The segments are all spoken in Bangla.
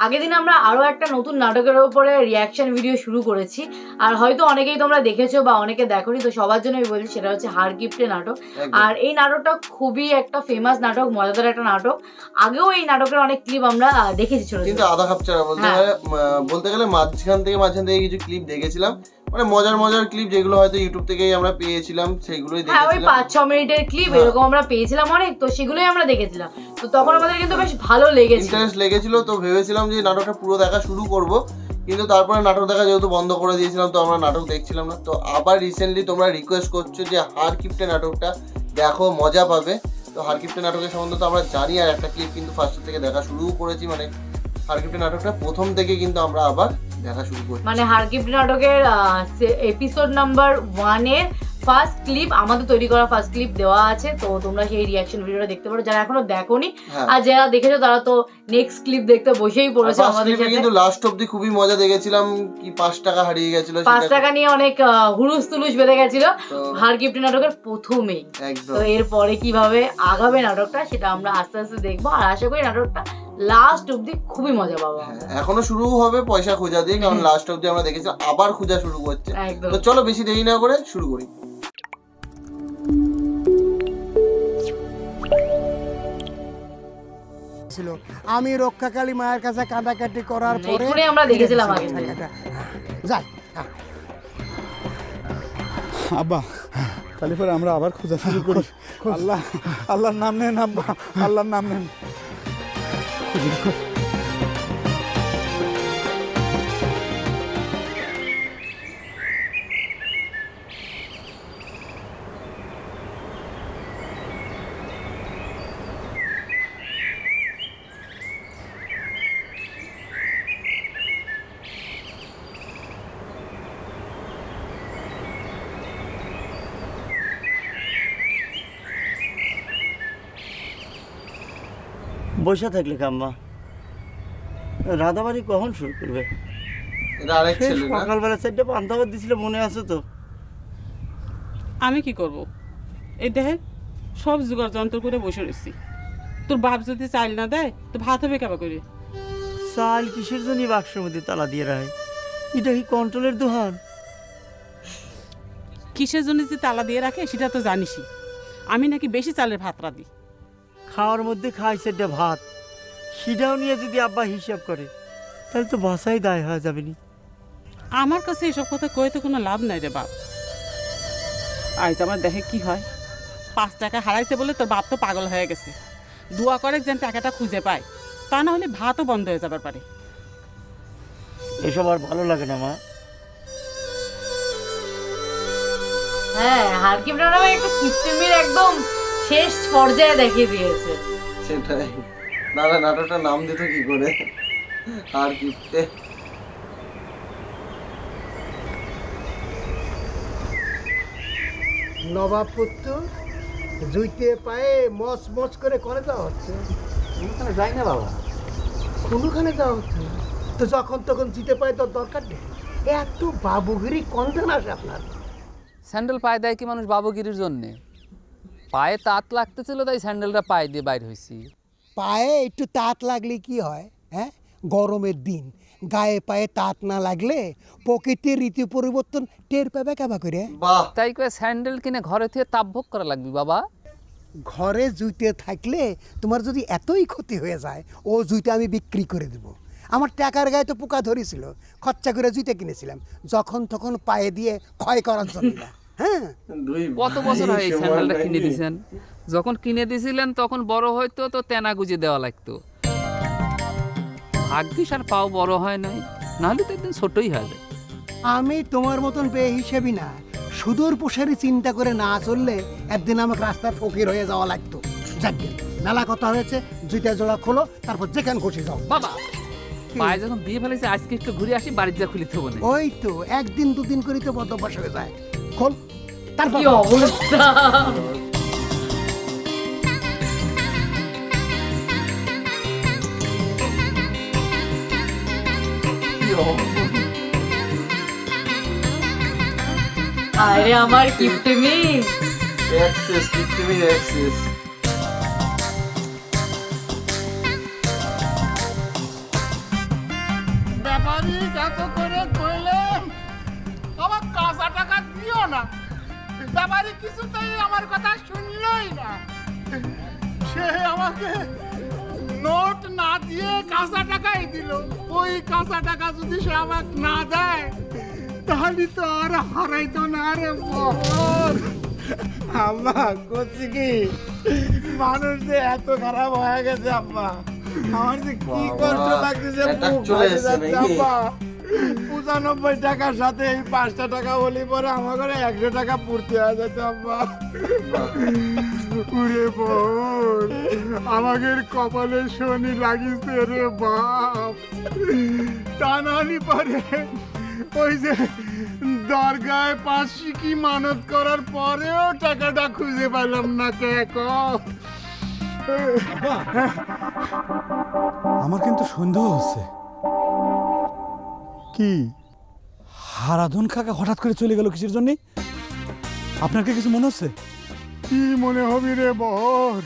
আগের দিন আমরা আরো একটা নতুন নাটকের উপরে রিয়াকশন ভিডিও শুরু করেছি, আর হয়তো অনেকেই তোমরা দেখেছো বা অনেকে দেখোনি, তো সবার জন্য আমি বলছি সেটা হচ্ছে হার গিফটে নাটক। আর এই নাটকটা খুবই একটা ফেমাস নাটক, মজাদার একটা নাটক। আগেও এই নাটকের অনেক ক্লিপ আমরা দেখেছি ছোট, কিন্তু আধা কাপচারা বলতে গেলে মাঝখান থেকে কিছু ক্লিপ দেখেছিলাম, মানে মজার ক্লিপ যেগুলো হয়তো ইউটিউব থেকেই আমরা পেয়েছিলাম, সেগুলোই দেখেছিলাম। ওই 5-6 মিনিটের ক্লিপ এরকম আমরা পেয়েছিলাম অনেক, তো সেগুলোই আমরা দেখেছিলাম। তো তখন আমাদের কিন্তু বেশ ভালো লেগেছিল, ইন্টারেস্ট লেগেছিল। তো ভেবেছিলাম যে নাটকটা পুরো দেখা শুরু করব, কিন্তু তারপরে নাটক দেখা যেহেতু বন্ধ করে দিয়েছিলাম, তো আমরা নাটক দেখছিলাম না। তো আবার রিসেন্টলি তোমরা রিকোয়েস্ট করছো যে হার গিফটে নাটকটা দেখো, মজা পাবে। তো হার গিফটে নাটকের সম্বন্ধে তো আমরা জানি, আর একটা ক্লিপ কিন্তু ফার্স্ট থেকে দেখা শুরু করেছি। মানে হার গিফটে নাটকটা প্রথম থেকে কিন্তু আমরা আবার দেখা শুরু করছি। মানে হার গিফটে নাটকের এপিসোড নাম্বার 1 এর ফার্স্ট ক্লিপ, আমাদের তৈরি করা ফার্স্ট ক্লিপ দেওয়া আছে। তো তোমরা সেই রিয়াকশন ভিডিওটা দেখতে পারো যারা এখনো দেখোনি, আর যারা দেখেছো তারা তো নেক্সট ক্লিপ দেখতে বসেই পড়েছে আমাদের সাথে। কিন্তু লাস্ট অবধি খুবই মজা দেখেছিলাম। কি 5 টাকা হারিয়ে গেছিল, 5 টাকা নিয়ে অনেক হুলুস তুলুস বেঁধে গেছিল হার গিফটে নাটকের প্রথমেই। তো এরপরে কিভাবে আগাবে নাটকটা সেটা আমরা আস্তে আস্তে দেখবো, আর আশা করি নাটকটা লাস্ট অবধি খুবই মজা পাবো। এখনো শুরু হবে পয়সা খোঁজা দিয়ে, কারণ লাস্ট অবধি আমরা দেখেছি আবার খোঁজা শুরু করছে। তো চলো বেশি দেরি না করে শুরু করি। আমি রক্ষাকালী মায়ের কাছে কাঁদাকাটি করার পরে আমরা দেখেছিলাম আগে। যাই আব্বা, তাহলে পরে আমরা আবার খোঁজা শুরু করি। আল্লাহর নাম নেন আব্বা, আল্লাহর নাম নেন। বসে থাকলে কাম্মা, রাধাবাড়ি কখন শুরু করবে? সকালবেলা 4টা পান্তাবাদ দিছিল, মনে আছে তো? আমি কি করব? এই দেখে সব জোগাড় যন্ত্র করে বসে রয়েছি। তোর বাপ যদি চাল না দেয় তো ভাত হবে কেবা করে? চাল কিসের জন্য বাক্সের মধ্যে তালা দিয়ে রাখে? এটা কি কন্ট্রোলের দোকান? কিসের জন্য যে তালা দিয়ে রাখে সেটা তো জানিসই। আমি নাকি বেশি চালের ভাত রাঁধি। খাওয়ার মধ্যে খাই 4টা ভাত, সেটাও নিয়ে যদি আব্বা হিসাব করে তাহলে তো বাসাই দায় হয়ে যাবে নি। আমার কাছে এসব কথা কয়ে তো কোনো লাভ নাই রে বাপ। আজ আমার দেখে কি হয়, 5 টাকা হারাইছে বলে তোর বাপ তো পাগল হয়ে গেছে। দোয়া করে যেন টাকাটা খুঁজে পায়, তা না হলে ভাতও বন্ধ হয়ে যাবার পারে। এসব আর ভালো লাগে না মা। হার গিফটে নাটক একটা কিস্তিমির একদম শেষ পর্যায়ে দেখিয়ে দিয়েছে। সেটাই, নাহলে নাটকটার নাম দিত কি করে হার গিফটে? নবাব পুত্র জুইতে পায়ে মচ মচ করে যাওয়া হচ্ছে। কোনখানে যাই না বাবা, কোনখানে যাওয়া হচ্ছে? তো যখন তখন জিতে পায়ে তোর দরকার নেই। এত বাবুগিরি কনখান আসে আপনার? স্যান্ডেল পায়ে দেয় কি মানুষ বাবুগিরির জন্যে? পায়ে তাঁত লাগতেছিল তাই স্যান্ডেলটা পায়ে দিয়ে বাইর হয়েছি। পায়ে একটু তাঁত লাগলে কি হয়? হ্যাঁ, গরমের দিন গায়ে পায়ে তাঁত না লাগলে প্রকৃতির ঋতু পরিবর্তন টের পাবে কেবা করে? তাই কয়ে স্যান্ডেল কিনে ঘরে থেকে তাপভোগ করা লাগবে বাবা। ঘরে জুইতে থাকলে তোমার যদি এতই ক্ষতি হয়ে যায়, ও জুইতে আমি বিক্রি করে দেব। আমার টাকার গায়ে তো পোকা ধরেছিল, খরচা করে জুইতে কিনেছিলাম, যখন তখন পায়ে দিয়ে ক্ষয় করার জন্য না। হ্যাঁ, কত বছর হয় এই স্যান্ডেলটা কিনে দিয়েছেন? যখন কিনে দিয়েছিলেন তখন বড় হয়তো তো তেনা গুজে দেওয়া লাগতো। ভাগ্যিস আর পাও বড় হয় নাই, নাহলে তো একদিন ছোটই হয়ে যায়। আমি তোমার মতন বেহিসেবি না, সুদূর প্রসারী চিন্তা করে না চললে একদিন আমাকে রাস্তার ফকির হয়ে যাওয়া লাগতো। যাকে মেলা কথা হয়েছে, জুতা জোড়া খোলো, তারপর যেখান খুশি যাও। বাবা পায়ে যখন দিয়ে ফেলেছে, আজকে একটু ঘুরে আসি, বাড়ির যা খুলিতে হবে। ওই তো একদিন দুদিন করে তো বদ্ধ অভ্যাস হয়ে যায়। খোল, তারপর কি অবস্থা! আরে আমার কিপ্টেমি, অ্যাক্সেস কিপ্টেমি অ্যাক্সেস। এত করে কইলেন আমার কাঁচা টাকা দিও না, ব্যাপারী কিছুতেই আমার কথা শুনলই না। সে আমাকে নোট না দিয়ে কাঁচা টাকাই দিল। ওই কাঁচা টাকা যদি সে আমাকে না দেয় তাহলে তো আর হারাইতো না রে বহর। আম্মা করছি কি, মানুষ যে এত খারাপ হয়ে গেছে আম্মা, আমার যে কি কষ্ট লাগতেছে। আম্মা 95 টাকার সাথে এই 5টা টাকা হলে পরে আমার ঘরে 100 টাকা পূর্তি হয়ে যেত আম্মা। উরে বোন, আমাদের কপালে শনি লাগিছে রে বাপ। তা নাহলে পরে ওই যে দরগায় 5 কি মানত করার পরেও টাকাটা খুঁজে পেলাম না। কে আমার কিন্তু সন্দেহ হচ্ছে। কি হারাধন কাকা হঠাৎ করে চলে গেল কিসের জন্য? আপনার কি কিছু মনে হচ্ছে? কি মনে হবি রে বর,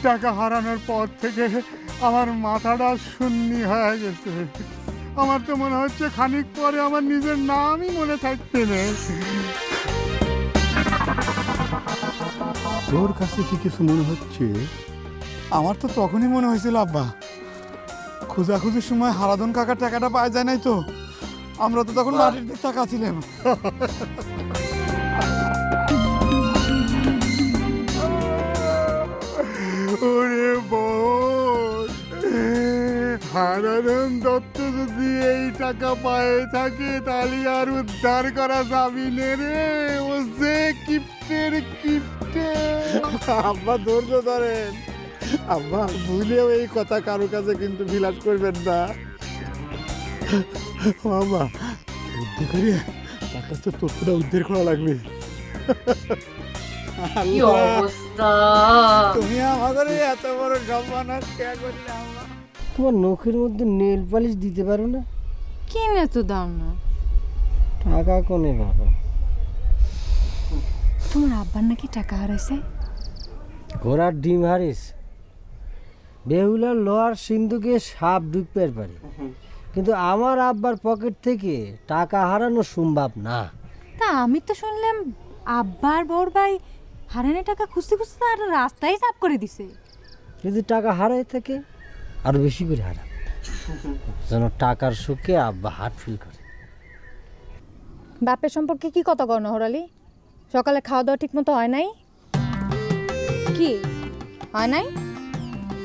টাকা হারানোর পর থেকে আমার মাথাটা শূন্য হয়ে গেছে। আমার তো মনে হচ্ছে খানিক পরে আমার নিজের নামই মনে থাকতে নেই। তোর কাছে কি কিছু মনে হচ্ছে? আমার তো তখনই মনে হয়েছিল আব্বা, খোঁজাখুঁজির সময় হারাধন কাকার টাকাটা পাওয়া যায় নাই তো, আমরা তো তখন মাটির দিক টাকা ছিলাম। ওরে বল, হারাধন দত্ত যদি এই টাকা পায়ে থাকে তাহলে আর উদ্ধার করা যাবি নে রে। ও যে কিপ্টের কিপ্টে। আব্বা ধৈর্য ধরেন আব্বা, ভুলেও এই কথা কারো কাছে কিন্তু বিলাস করবেন না। বাবা বুদ্ধি করে তার কাছে তথ্যটা উদ্ধার করা লাগবে। কি অবস্থা! তুমি আমাদের এত বড় সম্মান কে করলে আম্মা? তোমার নখের মধ্যে নেল পালিশ দিতে পারো না? কিনে তো দাও না। টাকা কোনে বাবা? তোমার আব্বার নাকি টাকা হারাইছে? ঘোড়ার ডিম হারিস, বেহুলার লোহার সিন্ধুকে সাপ ঢুকতে পারে, কিন্তু আমার আব্বার পকেট থেকে টাকা হারানো সম্ভব না। তা আমি তো শুনলাম আব্বার বড় ভাই হারানো টাকা খুঁজতে খুঁজতে তার রাস্তায় চাপ করে দিছে। যদি টাকা হারাই থাকে আরো বেশি করে হারা, যেন টাকার সুখে আব্বা হার্ট ফিল করে। বাপের সম্পর্কে কি কথা কর নহরালি? সকালে খাওয়া দাওয়া ঠিক মতো হয় নাই? কি হয় নাই?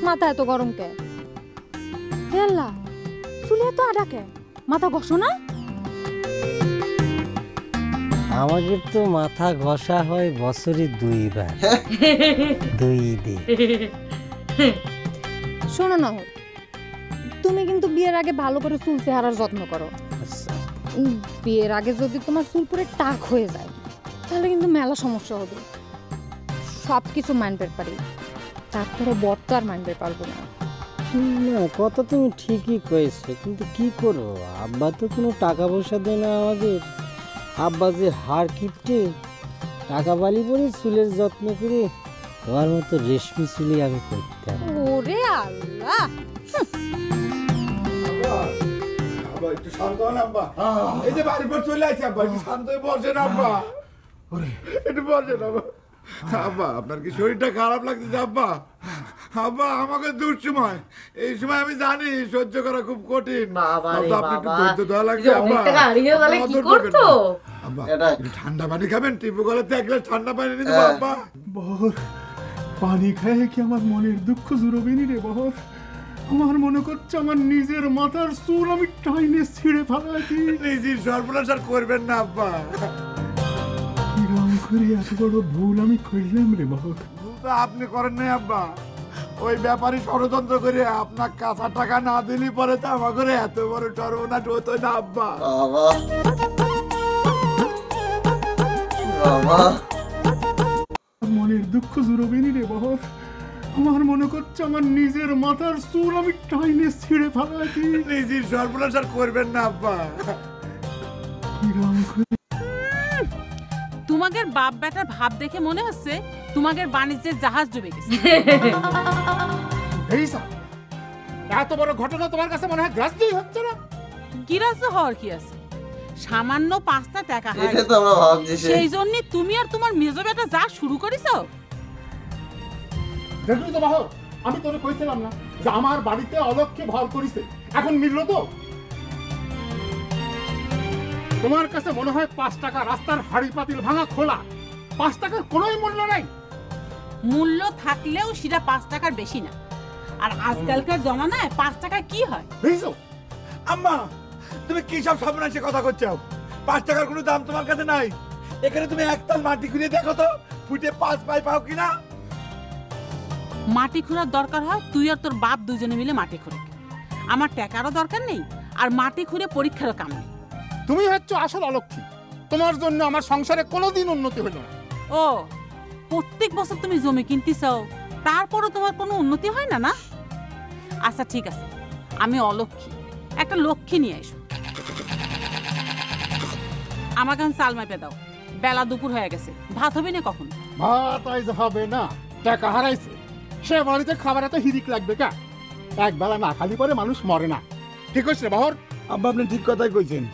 মাথা এত গরম কে? হে আল্লাহ, চুলে এত আডা কে? মাথা ঘষো না? আমাদের তো মাথা ঘষা হয় বছরে 2 বার, 2 দিন। শোনো নহর, তুমি কিন্তু বিয়ের আগে ভালো করে চুল চেহারার যত্ন করো। বিয়ের আগে যদি তোমার চুল পুরো টাক হয়ে যায় তাহলে কিন্তু মেলা সমস্যা হবে। সব কিছু মানতে পারি, তারপরে বর তো আর মানতে পারবো না। না, কথা তুমি ঠিকই কয়েছো, কিন্তু কি করবো, আব্বা তো কোনো টাকা পয়সা দেয় না আমাদের। আব্বা যে হার কিপটে, টাকা বালি পরে চুলের যত্ন করে তোমার মতো রেশমি চুলি আমি করতাম। ওরে আল্লাহ! আব্বা একটু শান্ত হন আব্বা। এই যে বাড়ির পর চলে আসছে আব্বা, একটু শান্ত হয়ে বসেন আব্বা। একটু বসেন আব্বা। আব্বা আপনার কি শরীরটা খারাপ লাগতেছে আব্বা? আব্বা আমাকে দুঃসময়, এই সময় আমি জানি সহ্য করা খুব কঠিন। আব্বা আপনি একটু ধৈর্য ধরা লাগবে আব্বা। আব্বা একটু ঠান্ডা পানি খাবেন, টিপু গলাতে 1 গ্লাস ঠান্ডা পানি নিয়ে দেবো আব্বা। বহর, পানি খায় কি আমার মনের দুঃখ জুড়বে নি রে বহর? আমার মনে করছে আমার নিজের মাথার চুল আমি টাইনে ছিঁড়ে ফেলাইছি। নিজের সর্বনাশ আর করবেন না আব্বা। কিরম করে এত বড় ভুল আমি করলাম রে বহর? ভুল তো আপনি করেন নাই আব্বা, ওই ব্যাপারী ষড়যন্ত্র করে আপনার কাঁচা টাকা না দিলি পরে তো আমার ঘরে এত বড় সর্বনাশ হতো না আব্বা। মনের দুঃখ জুড়বে নি রে বহর? আমার মনে করছে আমার নিজের মাথার চুল আমি টাইনে ছিঁড়ে ফেলাইছি। নিজের সর্বনাশ আর করবেন না আব্বা। তোমাদের বাপ বেটার ভাব দেখে মনে হচ্ছে তোমাদের বাণিজ্যের জাহাজ ডুবে গেছে। এই এত বড় ঘটনা তোমার কাছে মনে হয় গ্রাহ্যই হচ্ছে না? গিরাজ্য হওয়ার কি আছে? সামান্য 5টা টাকা হয়, এটা তো আমরা ভাবছি সেই জন্য তুমি আর তোমার মেজো বেটা যা শুরু করেছো। দেখলি তো বাহর, আমি তোরে কইছিলাম না যে আমার বাড়িতে অলক্ষে ভর করিছে, এখন মিললো তো? তোমার কাছে মনে হয় 5 টাকা রাস্তার হাড়ি পাতিল ভাঙা খোলা, 5 টাকার কোনোই মূল্য নাই। মূল্য থাকলেও সেটা 5 টাকার বেশি না। আর আজকালকার জমানায় 5 টাকা কি হয়? বুঝছো? আম্মা তুমি কি সব সর্বনাশী কথা করছো? 5 টাকার কোনো দাম তোমার কাছে নাই। এখানে তুমি একতাল মাটি খুঁড়ে দেখো তো ফুটে 5 পাই পাও কিনা। মাটি খোঁড়ার দরকার হয় তুই আর তোর বাপ দুজনে মিলে মাটি খোঁড়ে। আমার টাকারও দরকার নেই, আর মাটি খুঁড়ে পরীক্ষারও কাম নেই। তুমি হচ্ছে আসল অলক্ষী, তোমার জন্য আমার সংসারে কোনোদিন উন্নতি হলো না। ও, প্রত্যেক বছর তুমি জমি কিনতে চাও, তারপরও তোমার কোনো উন্নতি হয় না? না আচ্ছা ঠিক আছে, আমি অলক্ষী, একটা লক্ষ্মী নিয়ে এসো। আমাকে এখন চাল মাপে দাও, বেলা দুপুর হয়ে গেছে, ভাত হবে না কখন? ভাত আইজ হবে না, টাকা হারাইছে, সে বাড়িতে খাবার এত হিরিক লাগবে কা? একবেলা না খালি পরে মানুষ মরে না। ঠিক হচ্ছে বাহর? আব্বা আপনি ঠিক কথাই কইছেন।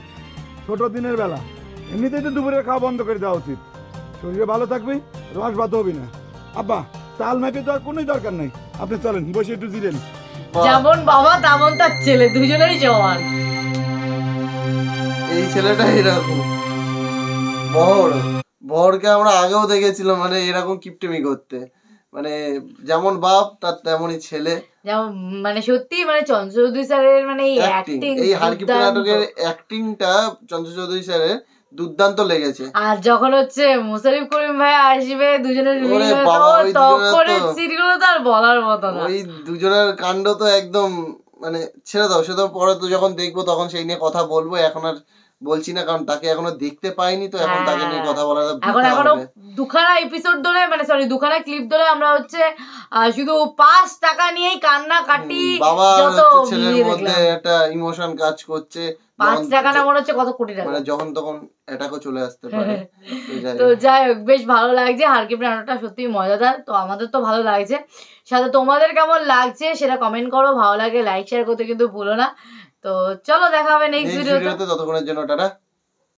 ছোট দিনের বেলা এমনিতেই তো দুপুরের খাওয়া বন্ধ করে দেওয়া উচিত। শরীরে ভালো থাকবে, রস বাদ হবে না। আব্বা চাল মাপে তো আর কোনোই দরকার নাই, আপনি চলেন বসে একটু জিরেন। যেমন বাবা তেমন তার ছেলে, দুজনেই জওয়ান। এই ছেলেটা এরকম। বহরকে আমরা আগেও দেখেছিলাম মানে এরকম কিপটেমি করতে, মানে যেমন বাপ তার তেমনই ছেলে। যেমন মানে সত্যি মানে চঞ্চল চৌধুরী স্যারের মানে এই অ্যাক্টিং, এই হারকিপটে নাটকের অ্যাক্টিংটা চঞ্চল চৌধুরী স্যারের দুর্দান্ত লেগেছে। আর যখন হচ্ছে মোশাররফ করিম ভাই আসবে দুজনের সিটগুলো তো আর বলার মতো না। ওই দুজনের কাণ্ড তো একদম মানে ছেড়ে দাও, সে তো পরে তো যখন দেখবো তখন সেই নিয়ে কথা বলবো, এখন আর বলছি না কারণ তাকে এখনো দেখতে পাইনি, তো এখন তাকে নিয়ে কথা বলার এখনো দুখানা এপিসোড ধরে মানে সরি দুখানা ক্লিপ ধরে আমরা হচ্ছে শুধু 5 টাকা নিয়েই কান্না কাটি। বাবা ছেলের মধ্যে একটা ইমোশন কাজ করছে, 5 টাকা না মনে হচ্ছে কত কোটি টাকা, মানে যখন তখন অ্যাটাকও চলে আসতে পারে। তো যাই হোক, বেশ ভালো লাগছে, হারকিপটে নাটকটা সত্যি মজাদার। তো আমাদের তো ভালো লাগছে, সাথে তোমাদের কেমন লাগছে সেটা কমেন্ট করো, ভালো লাগে লাইক শেয়ার করতে কিন্তু ভুলো না। তো চলো দেখা হবে নেক্সট ভিডিওতে, ততক্ষণের জন্য টাটা।